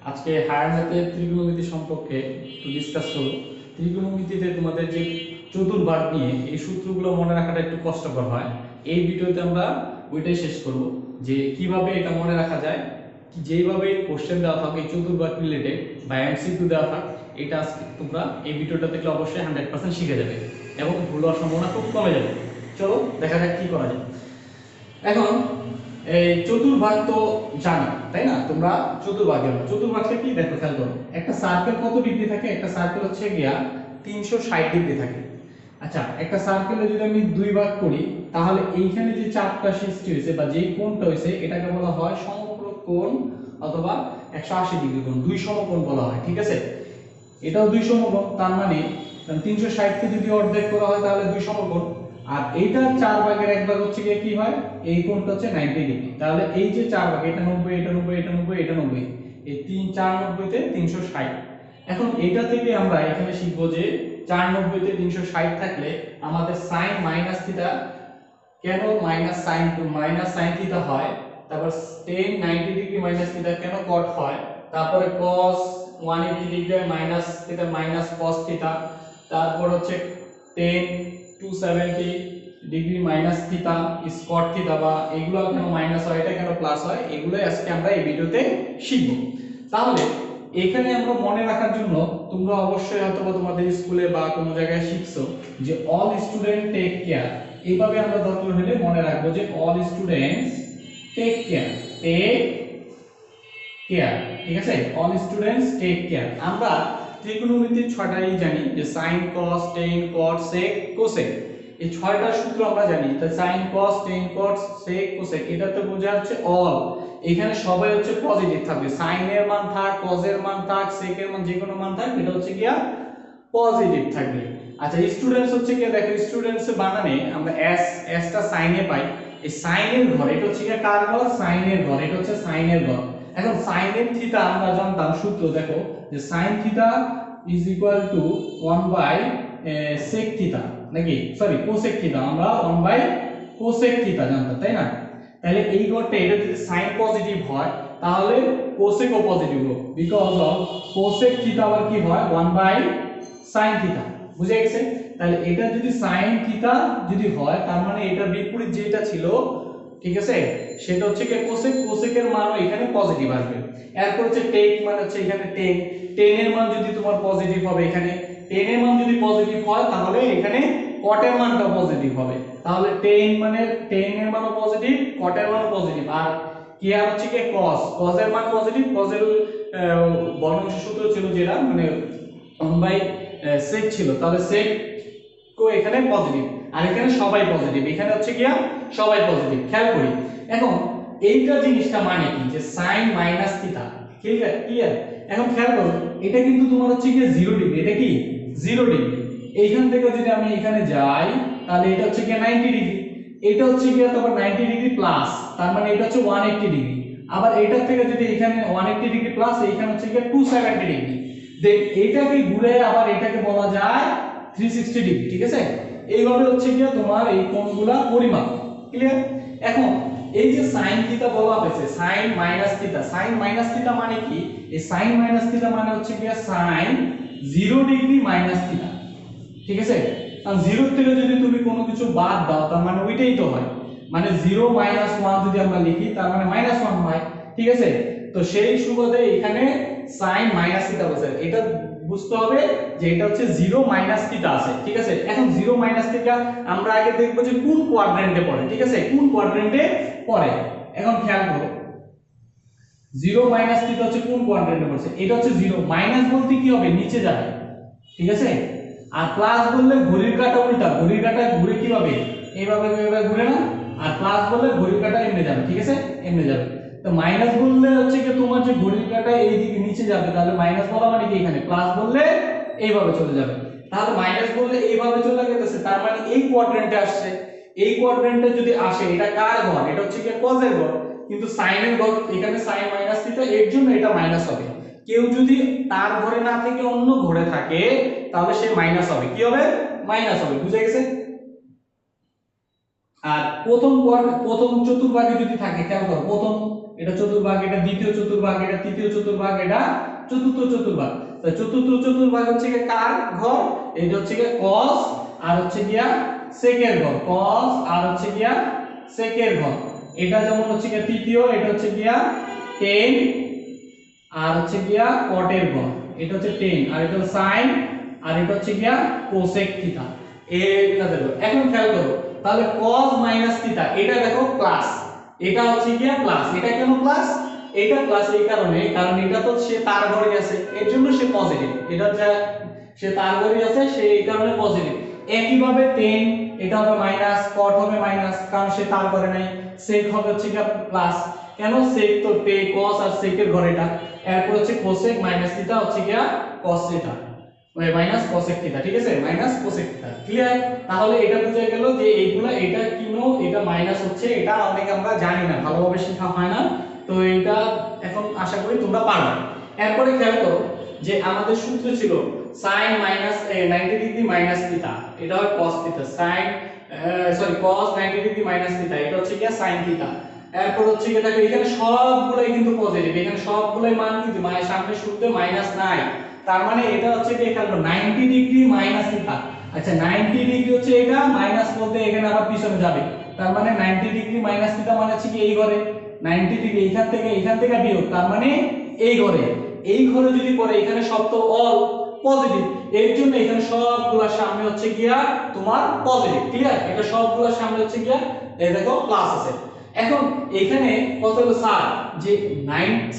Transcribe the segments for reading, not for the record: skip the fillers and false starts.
আজকে হায়ার ম্যাথের ত্রিকোণমিতি সম্পর্কে একটু ডিসকাস করব। ত্রিকোণমিতিতে তোমাদের যে চতুর্ভাগ নিয়ে এই সূত্রগুলো মনে রাখাটা একটু কষ্টকর হয়। এই ভিডিওতে আমরা ওইটাই শেষ করব যে কিভাবে এটা মনে রাখা যায়, যেইভাবে কোশ্চেন দেওয়া থাকে চতুর্ভাগ রিলেটেড বা এমসিকিউ দেওয়া থাকে, এটা আজকে তোমরা এই ভিডিওটা দেখলে অবশ্যই 100% শিখে যাবে এবং ভুল হওয়ার সম্ভাবনা খুব কমে যাবে। চলো দেখা যাক কি করা যায়। এখন এই চতুর্ভাগ তো জানো তাই না? তোমরা চতুর্ভাগটা কি দেখো, খেয়াল করো। একটা সার্কেল কত ডিগ্রি থাকে? একটা সার্কেল হচ্ছে গিয়া 360 ডিগ্রি থাকে। আচ্ছা, একটা সার্কেলে যদি আমি দুই ভাগ করি তাহলে এইখানে যে চাপটা সৃষ্টি হয়েছে বা যেই কোণটা হয়েছে এটাকে বলা হয় সমকোণ কোণ অথবা 180 ডিগ্রি কোণ, দুই সমকোণ বলা হয়। ঠিক আছে, এটাও দুই সমকোণ, তার মানে 360 কে যদি অর্ধেক করা হয় তাহলে দুই সমকোণ। আর এইটা 4 ভাগের এক ভাগ হচ্ছে কি হয়, এই কোণটা হচ্ছে 90 ডিগ্রি। তাহলে এই যে 4 ভাগ, এটা 90, এটা 90, এটা 90, এটা 90, এই 3 4 90 তে 360। এখন এটা থেকে আমরা এখানে শিখবো যে 4 90 তে 360 থাকলে আমাদের sin মাইনাস থিটা কেন মাইনাস সাইন থিটা হয়, তারপর tan 90 ডিগ্রি মাইনাস থিটা কেন cot হয়, তারপরে cos 180 degree minus theta minus cos theta, তারপর হচ্ছে tan 270 degree minus theta is cot theta, বা এগুলো কেন মাইনাস হয় এটা কেন প্লাস হয়, এগুলোই আজকে আমরা এই ভিডিওতে শিখব। তাহলে এখানে আমরা মনে রাখার জন্য তোমরা অবশ্যই হয়তো তোমাদের স্কুলে বা কোনো জায়গায় শিখছো যে অল স্টুডেন্ট টেক কেয়ার। এইভাবে আমরা দরকার হলে মনে রাখবো যে অল স্টুডেন্টস টেক কেয়ার, ঠিক আছে? All students take care. আমরা ত্রিকোণমিতির ছয়টাই জানি যে sin cos tan cot sec cosec, এই ছয়টা সূত্র আমরা জানি। তাই sin cos tan cot sec cosec এটাতে বোঝা হচ্ছে অল, এখানে সবাই হচ্ছে পজিটিভ থাকবে। sin এর মান থাক, cos এর মান থাক, sec এর মান যে কোনো মান থাক, এটা হচ্ছে কি পজিটিভ থাকবে। আচ্ছা, স্টুডেন্টস হচ্ছে কি, দেখো স্টুডেন্টস এর বানানে আমরা s টা sin এ পাই। এই sin এর ঘর এটা হচ্ছে কি কার ঘর? sin এর ঘর, এটা হচ্ছে sin এর ঘর। এখন sin এর থিটা আমরা জানতাম সূত্র, দেখো যে sin theta is equal to 1 by sec থিটা, নাকি সরি cosec থিটা, আমরা 1 বাই cosec থিটা জানতাম তাই না? তাহলে এই ঘরটা এটা যদি sin পজিটিভ হয় তাহলে cosec ও পজিটিভ হবে, বিকজ অফ cosec থিটা আবার কি হয় 1 বাই sin থিটা। বুঝে গেছে? তাহলে এটা যদি sin থিটা যদি হয় তার মানে এটা বিপরীত যেটা ছিল, ঠিক আছে, সেটা হচ্ছে কি cosec, cosec এর মানও এখানে পজিটিভ আসবে। এরপর হচ্ছে tan মানে হচ্ছে এখানে tan, tan এর মান যদি তোমার পজিটিভ হবে, এখানে tan এর মান যদি পজিটিভ হয় তাহলে এখানে cot এর মানটা পজিটিভ হবে। তাহলে tan মানে tan এর মানও পজিটিভ, cot এর মানও পজিটিভ। আর কি আর হচ্ছে কি cos, cos এর মান পজিটিভ, cos এর বর্গাংশ সূত্র ছিল যেটা মানে 1 বাই sec ছিল, তাহলে sec কো এখানে পজিটিভ আর এখানে সবাই পজিটিভ, এখানে হচ্ছে কি সবাই পজিটিভ। খেয়াল করি এখন এইটা জিনিসটা মানে কি যে sin মাইনাস থিটা, ক্লিয়ার? এখন খেয়াল করো এটা কিন্তু তোমার হচ্ছে কি 0 ডিগ্রি, এটা কি 0 ডিগ্রি। এইখান থেকে যদি আমি এখানে যাই তাহলে এটা হচ্ছে কি 90 ডিগ্রি, এটা হচ্ছে কি তারপর 90 ডিগ্রি প্লাস, তার মানে এটা হচ্ছে 180 ডিগ্রি। আবার এটা থেকে যদি এখানে 180 ডিগ্রি প্লাস, এইখানে হচ্ছে কি 270 ডিগ্রি। দেন এটাকে ঘুরে আবার এটাকে বলা যায় 360 ডিগ্রি। ঠিক আছে, এইভাবে হচ্ছে কি তোমার এই কোণগুলা পরিমাপ, ক্লিয়ার? এখন এই যে sin থিটা বলা হয়েছে sin minus theta, sin minus theta মানে কি? এই sin মাইনাস থিটা মানে হচ্ছে কি sin 0 ডিগ্রি মাইনাস থিটা। ঠিক আছে, কারণ 0 থেকে যদি তুমি কোনো কিছু বাদ দাও তার মানে ওইটাই তো হয়, মানে 0 মাইনাস 1 যদি আমরা লিখি তার মানে মাইনাস 1 হয়। ঠিক আছে, তো সেই সুবাদে এখানে sin মাইনাস থিটা বসে, এটা বুঝতে হবে যে এটা হচ্ছে 0 মাইনাস থিটা আছে। ঠিক আছে, এখন 0 মাইনাস থিটা আমরা আগে দেখব যে কোন কোয়াড্রেন্টে পড়ে। ঠিক আছে, কোন কোয়াড্রেন্টে পড়ে। এখন খেয়াল করো 0 মাইনাস থিটা হচ্ছে কোন কোয়াড্রেন্টে পড়ছে, এটা হচ্ছে 0। মাইনাস বলতে কি হবে, নিচে যাবে। ঠিক আছে, আর প্লাস বললে ঘড়ির কাঁটা উল্টা, ঘড়ির কাঁটা ঘুরে কি হবে, এইভাবে এইভাবে ঘুরে না, আর প্লাস বললে ঘড়ির কাঁটা এমনি যাবে। ঠিক আছে, এমনি যাবে। তো মাইনাস বললে হচ্ছে কি তোমার যে ঘড়ির কাঁটা এই দিকে নিচে যাবে, তাহলে মাইনাস বলা মানে কি এখানে, প্লাস বললে এইভাবে চলে যাবে। তাহলে মাইনাস বললে এইভাবে চলে গেছে, তার মানে এই কোয়াড্রেন্টে আসছে। এই কোয়াড্রেন্টে যদি আসে এটা কার ঘর, এটা হচ্ছে কি cos এর ঘর, কিন্তু sin এর ঘর এখানে sin মাইনাস থিটা, এর জন্য এটা মাইনাস হবে। কেউ যদি তার ঘরে না থেকে অন্য ঘরে থাকে তাহলে সে মাইনাস হবে, কি হবে, মাইনাস হবে। বুঝে গেছে? আর প্রথম চতুর্ভাগে যদি থাকে, খেয়াল করো প্রথম এটা চতুর্ভাগ, এটা দ্বিতীয় চতুর্ভাগ, এটা তৃতীয় চতুর্ভাগ, এটা চতুর্থ চতুর্ভাগ। তাই চতুর্থ চতুর্ভাগ হচ্ছে কি কার ঘর? এটা হচ্ছে কি cos আর হচ্ছে গিয়া sec এর ঘর, cos আর হচ্ছে গিয়া sec এর ঘর। এটা যেমন হচ্ছে গিয়া তৃতীয়, এটা হচ্ছে গিয়া tan আর হচ্ছে গিয়া cot এর ঘর, এটা হচ্ছে tan আর এটা হচ্ছে sin আর এটা হচ্ছে গিয়া cosec থিটা। এইটা দেখো, এখন খেয়াল করো, তাহলে cos মাইনাস থিটা এটা দেখো প্লাস, এটা হচ্ছে গিয়া প্লাস। এটা কেন প্লাস? এটা প্লাস এই কারণে, কারণ এটা তো সে তার ঘরে আছে, এর জন্য সে পজিটিভ। এটা যা সে তার ঘরে আছে, সে এই কারণে পজিটিভ। একই ভাবে tan এটা হবে মাইনাস, cot হবে মাইনাস, কারণ সে তার ঘরে নাই। sec হবে হচ্ছে গিয়া প্লাস, কেন? sec তো cos আর sec এর ঘরে এটা। এরপর হচ্ছে cosec মাইনাস থিটা হচ্ছে গিয়া cos theta, minus cosec theta, ঠিক আছে? Minus cosec theta, clear? তাহলে এটা বুঝা গেল যে এইগুলা, এটা কিনো, এটা মাইনাস হচ্ছে, এটা অনেকে আমরা জানি না, ভালোভাবে শেখা হয় না। তো এটা এখন আশা করি তোমরা পারবে। এরপরে খেয়াল করো যে আমাদের সূত্র ছিল sin minus 90 degree minus theta, এটা হয় cos theta, sin cos 90 degree minus theta, এটা হচ্ছে কি sin থিটা। এরপর হচ্ছে কি দেখো এখানে সবগুলাই কিন্তু পজিটিভ, এখানে সবগুলাই মান কিন্তু মানে সামনে সূত্রে মাইনাস নাই, তার মানে এটা হচ্ছে কি এখানে 90 ডিগ্রি মাইনাস থিটা। আচ্ছা 90 ডিগ্রি হচ্ছে এটা, মাইনাস বলতে এখানে আবার পিছনে যাবে, তার মানে 90 ডিগ্রি মাইনাস থিটা মানে হচ্ছে কি এই ঘরে, 90 ডিগ্রি এখান থেকে বিয়োগ, তার মানে এই ঘরে। এই ঘরে যদি পড়ে, এখানে সব তো অল পজিটিভ, এর জন্য এখানে সবগুলোর সামনে হচ্ছে গিয়া তোমার পজিটিভ, ক্লিয়ার? এটা সবগুলোর সামনে হচ্ছে গিয়া এই দেখো প্লাস আছে। এখন এখানে কত হলো স্যার যে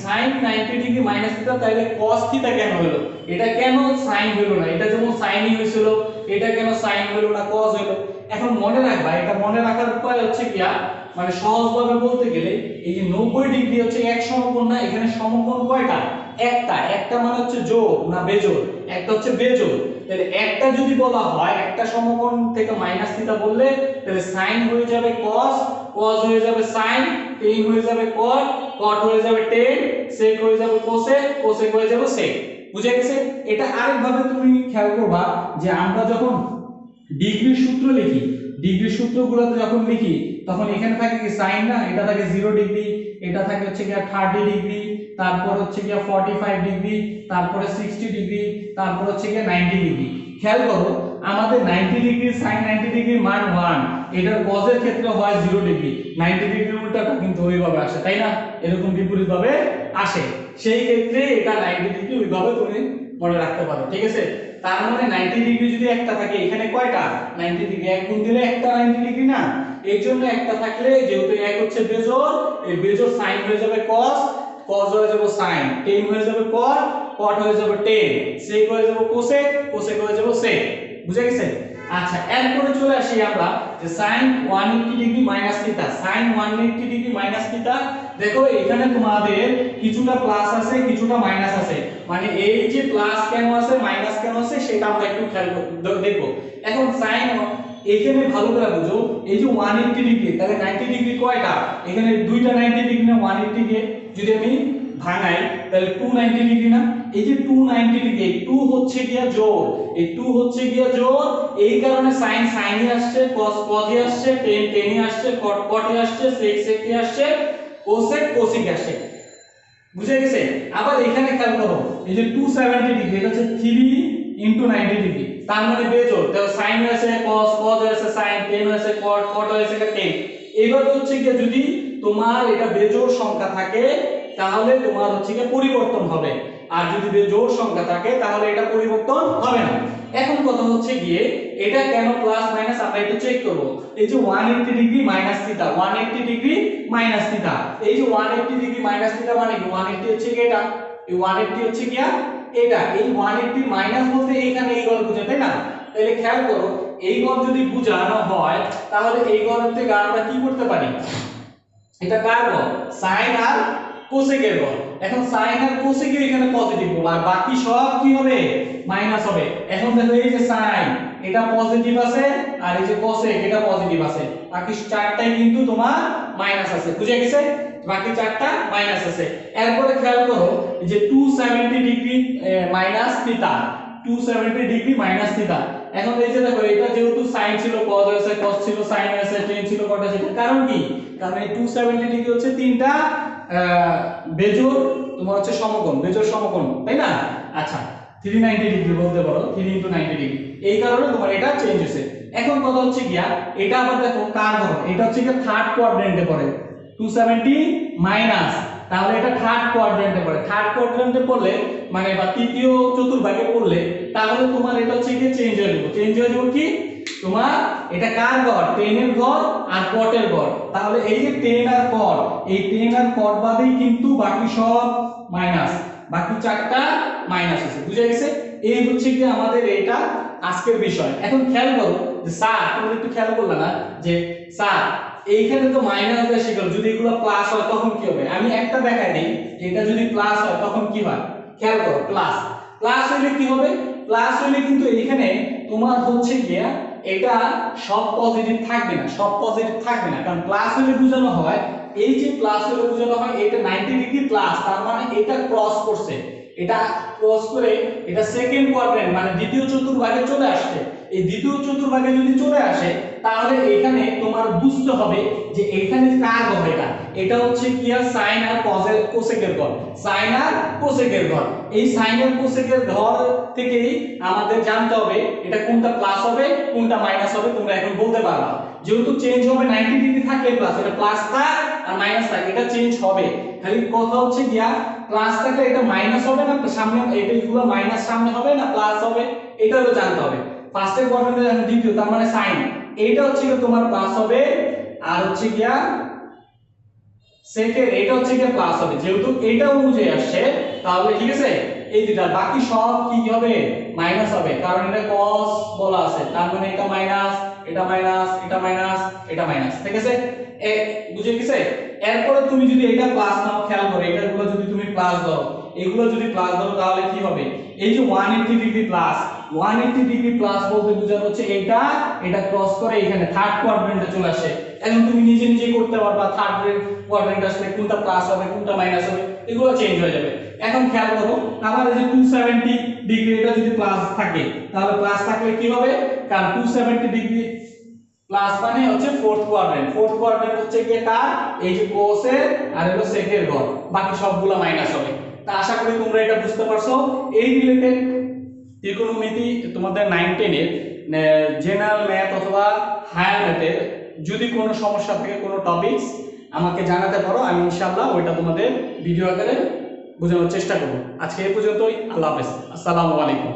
sin 90 ডিগ্রি মাইনাস থিটা, তাহলে cos থিটা কেন হলো? এটা কেন sin হলো না? এটা যেমন sin ই হয়েছিল, এটা কেন sin হলো না, cos হলো? এখন মনে রাখবা, এটা মনে রাখার উপায় হচ্ছে গিয়া মানে সহজভাবে বলতে গেলে এই যে 90 ডিগ্রি হচ্ছে এক সমকোণ না, এখানে সমকোণ কয়টা? একটা। একটা মানে হচ্ছে জোড় না বেজোড়? একটা হচ্ছে বেজোড়। তাহলে একটা যদি বলা হয়, একটা সমকোণ থেকে মাইনাস থিটা বললে, তাহলে sin হয়ে যাবে cos, cos হয়ে যাবে sin, tan হয়ে যাবে cot, cot হয়ে যাবে tan, sec হয়ে যাবে cosec, cosec হয়ে যাবে sec। বুঝে গেছে? এটা আরেকভাবে তুমি খেয়াল করবা যে আমরা যখন ডিগ্রির সূত্র লিখি, ডিগ্রির সূত্রগুলোতে যখন লিখি, তখন এখানে থাকে কি sin না, এটা থাকে 0 ডিগ্রি, এটা থাকে হচ্ছে কি 30 ডিগ্রি, তারপর হচ্ছে কি 45 ডিগ্রি, তারপরে 60 ডিগ্রি, তারপর হচ্ছে কি 90 ডিগ্রি। খেয়াল করো আমাদের 90 ডিগ্রি sin 90 ডিগ্রি মান 1, এটার cos এর ক্ষেত্রে হয় 0 ডিগ্রি, 90 ডিগ্রির উল্টাটা কিন্তু ওইভাবে আসে, তাই না? এরকম বিপরীতভাবে আসে, সেই ক্ষেত্রে এটা 90 ডিগ্রি ওইভাবে তুমি মনে রাখতে পারো, ঠিক আছে? তার মানে 90 ডিগ্রি যদি একটা থাকে, এখানে কয়টা 90 ডিগ্রি? এক গুণ দিলে একটা 90 ডিগ্রি না, এই জন্য একটা থাকলে যেহেতু এক হচ্ছে বেজোড়, এই বেজোড় sin হয়ে যাবে cos, cos হয়ে যাবে sin, tan হয়ে যাবে cot, cot হয়ে যাবে tan, sec হয়ে যাবে cosec, cosec হয়ে যাবে sec। বুঝা গেছে? আচ্ছা এরপরে চলে আসি আমরা যে sin 180 degree minus theta, sin 180 degree minus theta. দেখো এখানে তোমাদের কিছুটা প্লাস আছে, কিছুটা মাইনাস আছে, মানে এই যে প্লাস কেন আছে মাইনাস কেন আছে সেটা আমরা একটু খেয়াল দেখব। এখন sin এখানে ভালো করে বুঝো, এই যে 180 ডিগ্রি, তাহলে 90 ডিগ্রি কয়টা? এখানে দুইটা 90 ডিগ্রি না, 180 কে যদি আমি ভাঙাই তাহলে 290 ডিগ্রি না? এই যে 290 ডিগ্রি, 2 হচ্ছে গিয়া জোড়, এই 2 হচ্ছে গিয়া জোড়, এই কারণে sin sin এ আসছে, cos cos এ আসছে, tan tan এ আসছে, cot cot এ আসছে, sec sec এ আসছে, cosec cosec এ আসছে। বুঝে গেছে? আবার এখানে খেয়াল করো, এই যে 270 ডিগ্রি, এটা হচ্ছে 3 into 90 ডিগ্রি, তার মানে বেজোড়, তাহলে sin হয়েছে cos, cos হয়েছে sin, tan হয়েছে cot, cot হয়েছে tan। এইভাবে হচ্ছে কি যদি তোমার এটা বেজোড় সংখ্যা থাকে তাহলে তোমার হচ্ছে কি পরিবর্তন হবে, আর যদি বেজোড় সংখ্যা থাকে তাহলে এটা পরিবর্তন হবে না। এখন কথা হচ্ছে গিয়ে এটা কেন প্লাস মাইনাস আমরা একটু চেক করব। এই যে 180 degree minus theta, 180 degree minus theta, এই যে 180 ডিগ্রি মাইনাস থিটা মানে কি 180 হচ্ছে কি এটা, এই 180 হচ্ছে কি এটা, এই 180 মাইনাস বলতে এইখানে এই ঘর বুঝায়, তাই না? তাহলে খেয়াল করো এই ঘর যদি বুঝানো হয় তাহলে এই ঘরের থেকে আমরা কি করতে পারি, এটা কার ঘর? sin আর cosec এর ঘর। এখন sin আর cosec এর এখানে পজিটিভ হবে আর বাকি সব কি হবে? মাইনাস হবে। এখন দেখো এই যে sin এটা পজিটিভ আছে আর এই যে cosec এটা পজিটিভ আছে, বাকি চারটাই কিন্তু তোমার মাইনাস আছে। বুঝে গেছে? বাকি চারটা মাইনাস আছে। এরপরে খেয়াল করো যে 270 degree minus theta, 270 degree minus theta. এখন এই যে দেখো এটা যেহেতু sin ছিল cos হয়েছে, cos ছিল sin হয়েছে, tan ছিল cot হয়েছে, কারণ কি? কারণ এই 270 ডিগ্রি হচ্ছে তিনটা বেজোড় তোমার হচ্ছে সমকোণ, বেজোড় সমকোণ, তাই না? আচ্ছা 390 ডিগ্রি বলতে পারো, 3 × 90 ডিগ্রি, এই কারণে তোমার এটা চেঞ্জ হয়েছে। এখন কথা হচ্ছে গিয়া এটা আবার দেখো কার ধরন, এটা হচ্ছে গিয়া থার্ড কোয়াড্রেন্টে পড়ে 270 মাইনাস, তাহলে এটা থার্ড কোয়াড্রেন্টে পড়ে। থার্ড কোয়াড্রেন্টে পড়লে মানে বা তৃতীয় চতুর্ভাগে পড়লে তাহলে তোমার এটা হচ্ছে গিয়ে চেঞ্জ হয়ে যাবে। চেঞ্জ হয়ে যাবে কি তোমার এটা কার ঘর, 10 এর ঘর আর কটের ঘর। তাহলে এই যে 10 আর কট, এই 10 আর কট বাদেই কিন্তু বাকি সব মাইনাস, বাকি চারটা মাইনাস আছে। বুঝা গেছে? এই হচ্ছে কি আমাদের এটা আজকের বিষয়। এখন খেয়াল করো যে স্যার তোমরা একটু খেয়াল করলে না যে স্যার এইখানে তো মাইনাস দিয়ে শিখল, যদি এগুলো প্লাস হয় তখন কি হবে? আমি একটা দেখাই দিই, এটা যদি প্লাস হয় তখন কি হয়। খেয়াল করো, প্লাস প্লাস হইলে কি হবে? প্লাস হইলে কিন্তু এইখানে তোমার হচ্ছে গিয়া এটা সব পজিটিভ থাকবে না, সব পজিটিভ থাকবে না, কারণ প্লাস হলে বোঝানো হয় এই যে প্লাস হলে বোঝানো হয় এটা 90 ডিগ্রি প্লাস, তার মানে এটা ক্রস করছে, এটা ক্রস করে এটা সেকেন্ড কোয়াড্রেন্ট মানে দ্বিতীয় চতুর্ভাগে চলে আসছে। এই দ্বিতীয় চতুর্ভাগে যদি চলে আসে তাহলে এখানে তোমার বুঝতে হবে যে এখানে কার ঘর, এটা হচ্ছে কি সাইন আর কোসেকের ঘর, সাইন আর কোসেকের ঘর। এই সাইন আর কোসেকের ঘর থেকেই আমাদের জানতে হবে এটা কোনটা প্লাস হবে কোনটা মাইনাস হবে। তোমরা এখন বলতে পারবা যেহেতু চেঞ্জ হবে 90 ডিগ্রি থাকলে প্লাস, এটা প্লাস থাক আর মাইনাস থাক এটা চেঞ্জ হবে। খালি কথা হচ্ছে গিয়া প্লাস থাকলে এটা মাইনাস হবে না সামনে, এটা এগুলো মাইনাস সামনে হবে না প্লাস হবে, এটা হলো জানতে হবে। ফার্স্টের কোয়াড্রেন্টে জানো দ্বিতীয়, তার মানে সাইন এইটা হচ্ছে কি তোমার প্লাস হবে, আর হচ্ছে গিয়া সেকেন্ড এটা হচ্ছে গিয়া প্লাস হবে। যেহেতু এটা অনুযায়ী আসছে তাহলে ঠিক আছে এই দুটা, বাকি সব কি হবে মাইনাস হবে, কারণ এটা cos বলা আছে, তার মানে এটা মাইনাস, এটা মাইনাস, এটা মাইনাস, এটা মাইনাস, ঠিক আছে? বুঝে গেছে? এরপরে তুমি যদি এটা প্লাস নাও, খেয়াল করো এটাগুলো যদি তুমি প্লাস দাও, এগুলো যদি প্লাস দাও তাহলে কি হবে? এই যে 180 ডিগ্রি প্লাস, 180 ডিগ্রি প্লাস বলতে বোঝানো হচ্ছে এটা ক্রস করে এখানে থার্ড কোয়াড্রেন্টে চলে আসে। এখন তুমি নিজে নিজে করতে পারবা থার্ড কোয়াড্রেন্ট আসলে কোনটা প্লাস হবে কোনটা মাইনাস হবে, এগুলো চেঞ্জ হয়ে যাবে। এখন খেয়াল করো আমার এই যে 270 ডিগ্রি এটা যদি প্লাস থাকে তাহলে প্লাস থাকলে কি হবে, কারণ 270 ডিগ্রি প্লাস মানে হচ্ছে ফোর্থ কোয়াড্রেন্ট, ফোর্থ কোয়াড্রেন্ট হচ্ছে কি কার, এই যে কোসের আর হলো সেকের ঘর, বাকি সবগুলো মাইনাস হবে। তা আশা করি তোমরা এটা বুঝতে পারছো। এই রিলেটেড ত্রিকোণমিতি তোমাদের 9 10 এর জেনারেল ম্যাথ অথবা হায়ার ম্যাথের যদি কোনো সমস্যা থাকে কোনো টপিকস আমাকে জানাতে পারো, আমি ইনশাআল্লাহ ওইটা তোমাদের ভিডিও আকারে বোঝানোর চেষ্টা করব। আজকে এই পর্যন্তই, আল্লাহ হাফেজ, আসসালামু আলাইকুম।